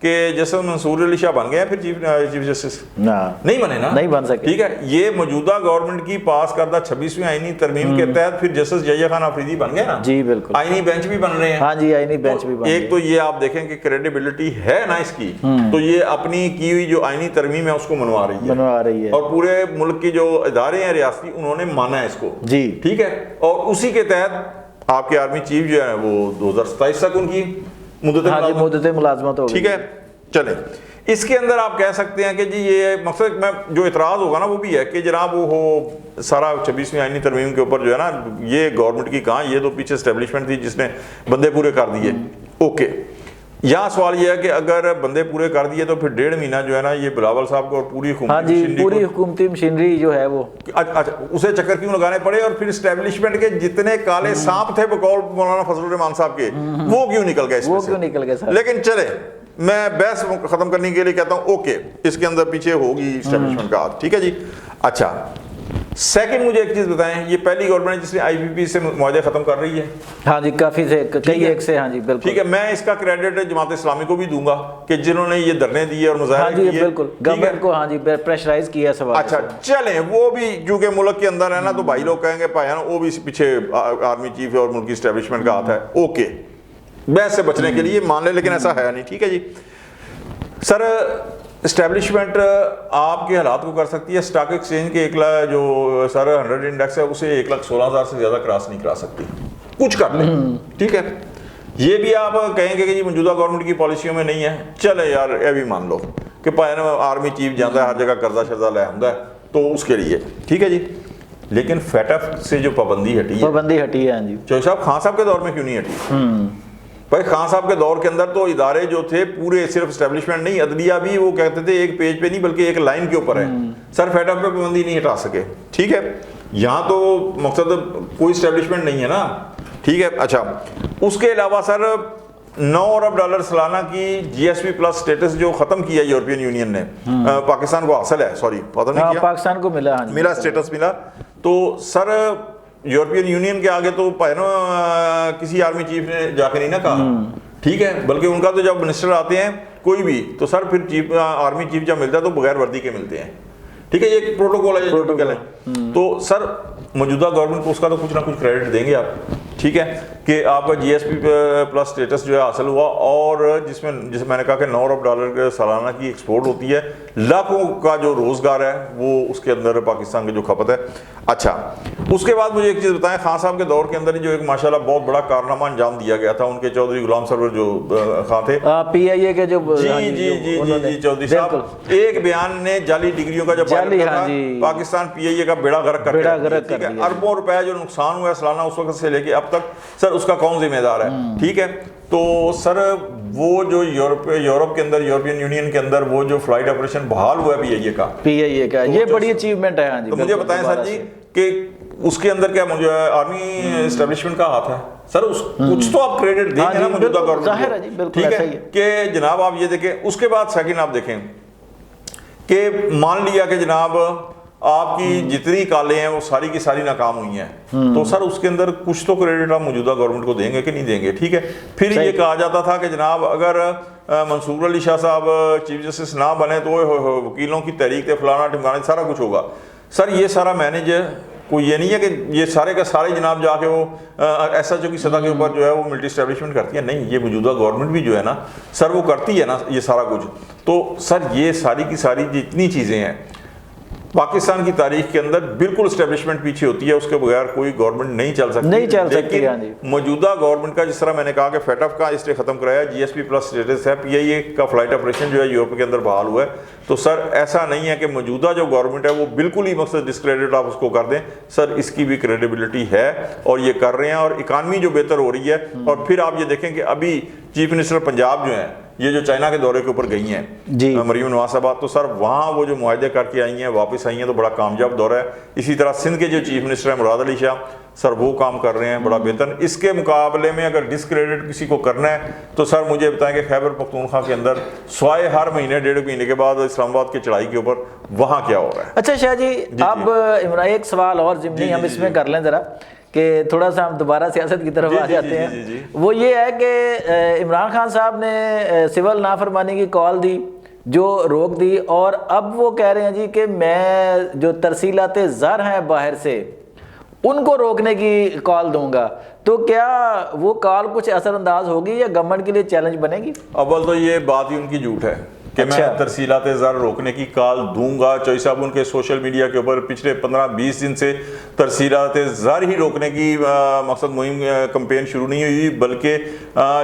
کہ جیسے منصور علی شاہ بن گئے ہیں پھر چیف جسٹس؟ نہیں بنے نا, نہیں بن سکے. ٹھیک ہے, یہ موجودہ گورنمنٹ کی پاس کردہ 26ویں آئینی ترمیم کے تحت پھر جسٹس یحییٰ خان آفریدی بن گئے نا. جی بالکل, آئینی بینچ بھی بن رہے ہیں. ہاں جی, آئینی بینچ بھی بن. ایک تو یہ آپ دیکھیں کہ کریڈیبلٹی ہے نا اس کی, تو یہ اپنی کی ہوئی جو آئینی ترمیم ہے اس کو منوا رہی ہے, اور پورے ملک کی جو ادارے ہیں ریاستی انہوں نے مانا ہے اس کو. جی ٹھیک ہے, اور اسی کے تحت آپ کے آرمی چیف جو ہے وہ 2027 تک ان کی مدت ملازمت ہوگی. ٹھیک ہے, چلیں اس کے اندر آپ کہہ سکتے ہیں کہ جی یہ مقصد میں جو اعتراض ہوگا نا وہ بھی ہے کہ جناب وہ ہو سارا 26ویں آئینی ترمیم کے اوپر جو ہے نا یہ گورنمنٹ کی کہاں, یہ تو پیچھے اسٹیبلشمنٹ تھی جس نے بندے پورے کر دیے. اوکے, یہاں سوال یہ ہے کہ اگر بندے پورے کر دیے تو پھر 1.5 مہینہ جو ہے نا یہ بلاول صاحب کو اور پوری حکومتی مشینری جو ہے وہ اسے چکر کیوں لگانے پڑے, اور پھر اسٹیبلشمنٹ کے جتنے کالے سانپ تھے بقول مولانا فضل الرحمان صاحب کے وہ کیوں نکل گئے. لیکن چلے میں بحث ختم کرنے کے لیے کہتا ہوں اوکے اس کے اندر پیچھے ہوگی اسٹیبلشمنٹ کا ہاتھ. ٹھیک ہے جی. اچھا سیکنڈ مجھے ایک چیز بتائیں, یہ پہلی گورنمنٹ جس نے آئی پی پی سے معاہدے ختم کر رہی ہے. ہاں جی, کافی سے کئی ایک سے. ہاں جی بالکل. ٹھیک ہے, میں اس کا کریڈٹ جماعت اسلامی کو بھی دوں گا کہ جنہوں نے یہ دھرنے دیے اور مظاہرے کیے. ہاں جی بالکل, گورنمنٹ کو ہاں جی پریشرائز کیا سوال. اچھا چلیں وہ بھی کیونکہ ملک کے اندر ہے نا تو بھائی لوگ کہیں گے پایا نا وہ بھی پیچھے آرمی چیف اور ملکی اسٹیبلشمنٹ کا ہاتھ ہے. اوکے, بحث سے بچنے کے لیے مان لیں, لیکن ایسا ہے نہیں. ٹھیک ہے جی. سر اسٹیبلشمنٹ آپ کے حالات کو کر سکتی ہے, اسٹاک ایکسچینج کے جو سر 100 انڈیکس ہے اسے 1,16,000 سے زیادہ کراس نہیں کرا سکتی, کچھ کر لیں. ٹھیک ہے, یہ بھی آپ کہیں گے کہ جی موجودہ گورنمنٹ کی پالیسیوں میں نہیں ہے. چلے یار یہ بھی مان لو کہ پایا آرمی چیف جاتا ہے ہر جگہ قرضہ شرضہ لے آتا ہے تو اس کے لیے. ٹھیک ہے جی. لیکن فیٹف سے جو پابندی ہٹی ہے جی چوہدری صاحب خان صاحب کے دور میں کیوں نہیں ہٹی؟ بھائی خان صاحب کے دور کے اندر تو ادارے جو تھے پورے صرف اسٹیبلشمنٹ نہیں, عدلیہ بھی وہ کہتے تھے ایک پیج پہ نہیں بلکہ ایک لائن کے اوپر ہے. سر فیٹف پہ پابندی نہیں ہٹا سکے. ٹھیک ہے, یہاں تو مقصد کوئی اسٹیبلشمنٹ نہیں ہے نا. ٹھیک ہے. اچھا اس کے علاوہ سر $9 ارب سالانہ کی جی ایس پی پلس اسٹیٹس جو ختم کیا یورپین یونین نے, پاکستان کو حاصل ہے, سوری پتہ نہیں کیا, پاکستان کو ملا اسٹیٹس ملا. تو سر یورپین یونین کے آگے تو کسی آرمی چیف نے جا کے نہیں نا کہا. ٹھیک ہے, بلکہ ان کا تو جب منسٹر آتے ہیں کوئی بھی تو سر پھر آرمی چیف جب ملتا ہے تو بغیر وردی کے ملتے ہیں. ٹھیک ہے, یہ ایک پروٹوکول ہے. تو سر موجودہ گورنمنٹ کو اس کا تو کچھ نہ کچھ کریڈٹ دیں گے آپ. ٹھیک ہے, کہ آپ کا جی ایس پی پلس اسٹیٹس جو ہے حاصل ہوا, اور جسے میں نے کہا کہ $9 ارب سالانہ کی ایکسپورٹ ہوتی ہے, لاکھوں کا جو روزگار ہے وہ اس کے اندر پاکستان کی جو کھپت ہے. اچھا اس کے بعد مجھے ایک چیز بتائیں, خان صاحب کے دور کے اندر جو ایک ماشاءاللہ بہت بڑا کارنامہ انجام دیا گیا تھا ان کے چودھری غلام سرور جو خان تھے, پی آئی اے کے جو جی چودھری صاحب, ایک بیان نے جعلی ڈگریوں کا جب پاکستان پی آئی اے کا بیڑا غرق کر دیا. اربوں روپے جو نقصان ہوا ہے سالانہ اس وقت سے لے کے اب تک, سر اس کا کون ذمہ دار ہے؟ ٹھیک ہے, تو سر وہ جو یورپ کے اندر یورپین یونین کے اندر وہ جو فلائٹ آپریشن بحال ہوا ہے پی آئی اے کا, یہ بڑی اچیومنٹ ہے. تو مجھے بتائیں سر جی کہ اس کے اندر کیا مجھے آرمی اسٹیبلشمنٹ کا ہاتھ ہے؟ سر اس کچھ تو آپ کریڈٹ دیں گے نا موجودہ گورنمنٹ. ٹھیک ہے کہ جناب آپ یہ دیکھیں. اس کے بعد سیکنڈ آپ دیکھیں کہ مان لیا کہ جناب آپ کی جتنی کالیں ہیں وہ ساری کی ساری ناکام ہوئی ہیں, تو سر اس کے اندر کچھ تو کریڈٹ آپ موجودہ گورنمنٹ کو دیں گے کہ نہیں دیں گے؟ ٹھیک ہے, پھر یہ کہا جاتا تھا کہ جناب اگر منصور علی شاہ صاحب چیف جسٹس نہ بنے تو وکیلوں کی تحریک تے فلانا ٹھمکانا سارا کچھ ہوگا. سر یہ سارا مینیج کوئی یہ نہیں ہے کہ یہ سارے کا سارے جناب جا کے وہ ایس ایچ او کی سطح کے اوپر جو ہے وہ ملٹری اسٹیبلشمنٹ کرتی ہے. نہیں, یہ موجودہ گورنمنٹ بھی جو ہے نا سر وہ کرتی ہے نا یہ سارا کچھ. تو سر یہ ساری کی ساری جتنی چیزیں ہیں پاکستان کی تاریخ کے اندر بالکل اسٹیبلشمنٹ پیچھے ہوتی ہے, اس کے بغیر کوئی گورنمنٹ نہیں چل سکتی. لیکن موجودہ گورنمنٹ کا جس طرح میں نے کہا کہ فیٹف کا اس نے ختم کرایا, جی ایس پی پلس اسٹیٹس ہے, پی آئی اے کا فلائٹ آپریشن جو ہے یورپ کے اندر بحال ہوا ہے, تو سر ایسا نہیں ہے کہ موجودہ جو گورنمنٹ ہے وہ بالکل ہی مقصد ڈسکریڈٹ آپ اس کو کر دیں. سر اس کی بھی کریڈیبلٹی ہے اور یہ کر رہے ہیں, اور اکانومی جو بہتر ہو رہی ہے. اور پھر آپ یہ دیکھیں کہ ابھی چیف منسٹر پنجاب جو ہیں یہ جو چائنا کے دورے کے اوپر گئی ہیں مریم نواز صاحبہ, تو سر وہاں وہ جو معاہدے کر کے آئی ہیں واپس آئی ہیں تو بڑا کامیاب دورہ ہے. اسی طرح سندھ کے جو چیف منسٹر ہیں مراد علی شاہ, سر وہ کام کر رہے ہیں بڑا بہتر. اس کے مقابلے میں اگر ڈسکریڈٹ کسی کو کرنا ہے تو سر مجھے بتائیں کہ خیبر پختونخوا کے اندر سوائے ہر مہینے 1.5 مہینے کے بعد اسلام آباد کی چڑھائی کے اوپر وہاں کیا ہو رہا ہے. اچھا شاہ جی, اب عمران ایک سوال اور ضمنی ہم اس میں کر لیں ذرا کہ تھوڑا سا ہم دوبارہ سیاست کی طرف آ جاتے ہیں، وہ یہ ہے کہ عمران خان صاحب نے سول نافرمانی کی کال دی جو روک دی، اور اب وہ کہہ رہے ہیں جی کہ میں جو ترسیلات زر ہیں باہر سے ان کو روکنے کی کال دوں گا، تو کیا وہ کال کچھ اثر انداز ہوگی یا گورنمنٹ کے لیے چیلنج بنے گی؟ اول تو یہ بات ہی ان کی جھوٹ ہے کہ میں ترسیلات زر روکنے کی کال دوں گا۔ چوئی صاحب ان کے سوشل میڈیا کے اوپر پچھلے 15-20 دن سے ترسیلات زر ہی روکنے کی مقصد مہم کمپین شروع نہیں ہوئی، بلکہ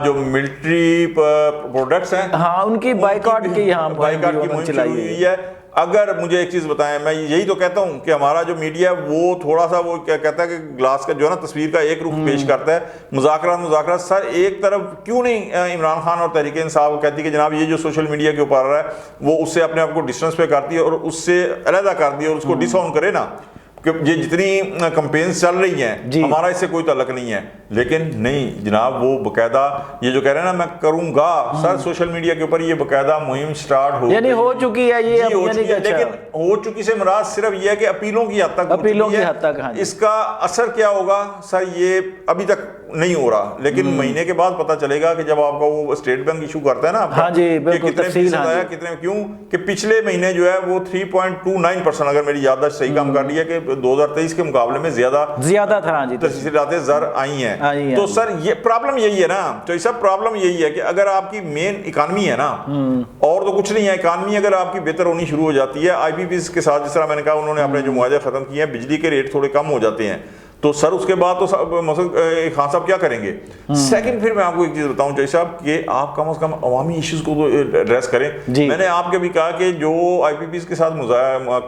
جو ملٹری پروڈکٹس ہیں ہاں ان کی بائیکاٹ کی مہم شروع ہوئی ہے۔ اگر مجھے ایک چیز بتائیں، میں یہی تو کہتا ہوں کہ ہمارا جو میڈیا وہ تھوڑا سا وہ کیا کہتا ہے کہ گلاس کا جو ہے نا تصویر کا ایک رخ پیش کرتا ہے، مذاکرات سر ایک طرف کیوں نہیں عمران خان اور تحریک انصاف کہتی کہ جناب یہ جو سوشل میڈیا کے اوپر آ رہا ہے وہ اس سے اپنے آپ کو ڈسٹنس پہ کرتی ہے اور اس سے علیحدہ کر دی اور اس کو ڈس آن کرے نا، کہ یہ جتنی کمپینز چل رہی ہیں ہمارا اس سے کوئی تعلق نہیں ہے، لیکن نہیں جناب وہ باقاعدہ یہ جو کہہ رہے ہیں نا میں کروں گا سر سوشل میڈیا کے اوپر، یہ باقاعدہ مہم سٹارٹ ہو یعنی ہو چکی ہے یہ لیکن ہو چکی سے مراد صرف یہ ہے کہ اپیلوں کی حد تک اس کا اثر کیا ہوگا سر یہ ابھی تک نہیں ہو رہا، لیکن مہینے کے بعد پتہ چلے گا کہ جب آپ کا وہ اسٹیٹ بینک ایشو کرتا ہے نا کتنے فیصد آیا کتنے، کیوں کہ پچھلے مہینے جو ہے وہ 3.29% اگر میری یادداشت صحیح کام کر رہی ہے کہ 2023 کے مقابلے میں زیادہ تھا ترسیلات زر آئی ہیں۔ تو سر یہ پرابلم یہی ہے نا، تو یہ سب پرابلم یہی ہے کہ اگر آپ کی مین اکانومی ہے نا اور تو کچھ نہیں ہے، اکانومی اگر آپ کی بہتر ہونی شروع ہو جاتی ہے، آئی پی پیز کے ساتھ جس طرح میں نے کہا انہوں نے اپنے جو معاہدے ختم کیے ہیں، بجلی کے ریٹ تھوڑے کم ہو جاتے ہیں، تو سر اس کے بعد تو خان صاحب کیا کریں گے؟ سیکنڈ پھر میں آپ کو ایک چیز بتاؤں جی صاحب کہ آپ کم از کم عوامی ایشوز کو ایڈریس کریں۔ میں نے آپ کے بھی کہا کہ جو آئی پی پیز کے ساتھ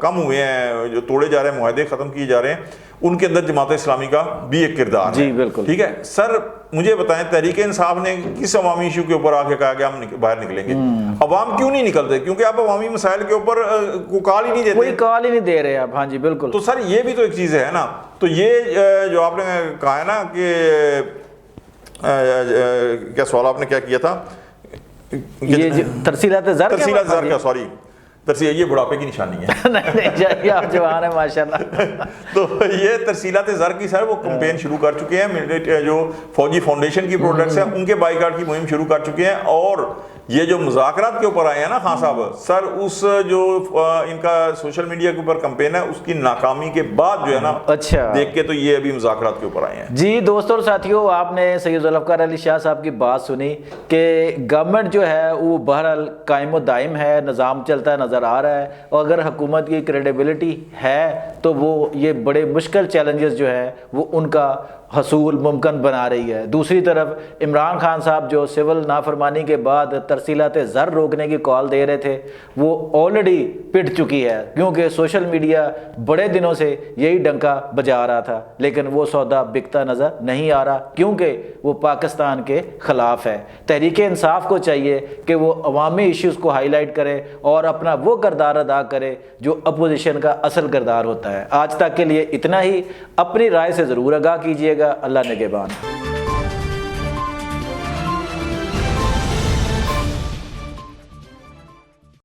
کم ہوئے ہیں، جو توڑے جا رہے ہیں، معاہدے ختم کیے جا رہے ہیں، ان کے اندر جماعت اسلامی کا بھی ایک کردار ہے، ٹھیک ہے سر؟ مجھے بتائیں تحریک انصاف نے کس عوامی ایشو کے اوپر آ کے کہا کہ ہم باہر نکلیں گے؟ عوام کیوں نہیں نکلتے؟ کیونکہ آپ عوامی مسائل کے اوپر کوئی کال ہی نہیں دیتے، کوئی کال ہی نہیں دے رہے آپ۔ ہاں جی بالکل۔ تو سر یہ بھی تو ایک چیز ہے نا، تو یہ جو آپ نے کہا ہے نا کہ کیا سوال آپ نے کیا کیا تھا؟ یہ ترسیلات زر کا سوری یہ بڑھاپے کی نشانی ہے نہیں آپ جوان ہیں ماشاءاللہ۔ تو یہ ترسیلات زر کی سر وہ کمپین شروع کر چکے ہیں، جو فوجی فاؤنڈیشن کی پروڈکٹس ہیں ان کے بائیکاٹ کی مہم شروع کر چکے ہیں، اور یہ جو مذاکرات کے اوپر آئے ہیں نا خان صاحب سر، اس جو ان کا سوشل میڈیا کے اوپر کمپین ہے اس کی ناکامی کے بعد جو ہے نا دیکھ کے تو یہ ابھی مذاکرات کے اوپر آئے ہیں۔ جی دوستوں اور ساتھیوں، آپ نے سید ذوالفقار علی شاہ صاحب کی بات سنی کہ گورنمنٹ جو ہے وہ بہرحال قائم و دائم ہے، نظام چلتا نظر آ رہا ہے، اور اگر حکومت کی کریڈیبلٹی ہے تو وہ یہ بڑے مشکل چیلنجز جو ہے وہ ان کا حصول ممکن بنا رہی ہے۔ دوسری طرف عمران خان صاحب جو سول نافرمانی کے بعد ترسیلات زر روکنے کی کال دے رہے تھے وہ آلریڈی پٹ چکی ہے، کیونکہ سوشل میڈیا بڑے دنوں سے یہی ڈنکا بجا رہا تھا، لیکن وہ سودا بکتا نظر نہیں آ رہا کیونکہ وہ پاکستان کے خلاف ہے۔ تحریک انصاف کو چاہیے کہ وہ عوامی ایشوز کو ہائی لائٹ کرے اور اپنا وہ کردار ادا کرے جو اپوزیشن کا اصل کردار ہوتا ہے۔ آج تک کے لیے اتنا ہی، اپنی رائے سے ضرور آگاہ کیجیے گا۔ اللہ نگہبان۔